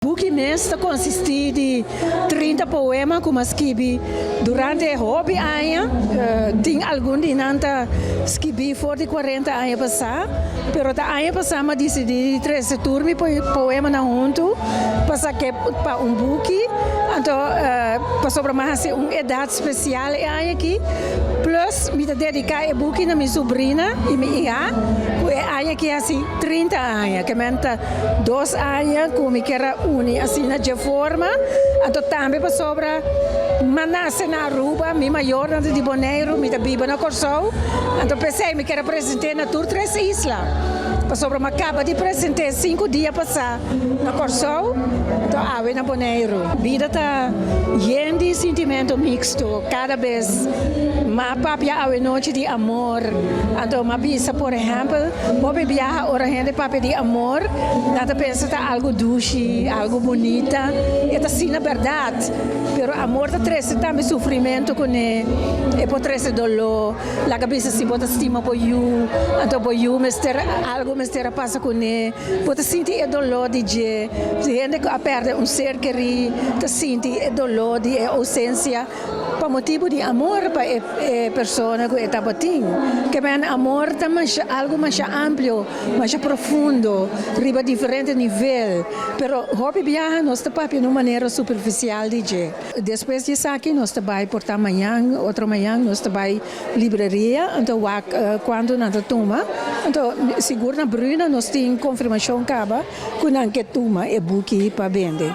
Buki mesta consiste de 30 poemas que escrevi durante o hobby anos. Tem algum de nanta escrevi for de 40 anos passar, pero da ano passar me decidi trazer turmi poema na junto, passar que para buki, então para sobre mais uma idade especial aí aqui, plus me dedicar a buki na minha sobrinha e minha irmã, que aí aqui assim 30 anos, que menta 2 anos como me quer uni assim na de forma, então também para sobre manase na Aruba, mi maior de Bonaire, mi da biba na Corsou, então pensei me quer apresentar na tour 3 islas. Para sobre uma acaba de apresentar 5 dias passar na Corsou, então ave na Bonaire. Vida tá cheia de sentimento mixto, cada vez ma papia ave noite de amor. Então ma bisa por exemplo, pode viajar ora gente papia de amor, nada pensa tá algo doce, algo bonita, e tá sim na verdade. Pero amor tá traz também sofrimento com ele, e pode trazer dolor, la cabeça se pode estima por you, então por you mister algo mister passa com ele, pode sentir o dolor de je, se gente que perde um ser querido, tá sentir o dolor de ausência, por motivo de amor para a pessoa que está batendo, que é amor também algo mais amplo, mais profundo, riba diferente nível, pero hobby viaja nós está para uma maneira superficial de je. Depois disso aqui nós trabalhamos por amanhã, outra manhã nós trabalhamos livraria, então quando nós toma, então seguro na Bruna nós temos confirmação caba, quando que toma é buki para vender.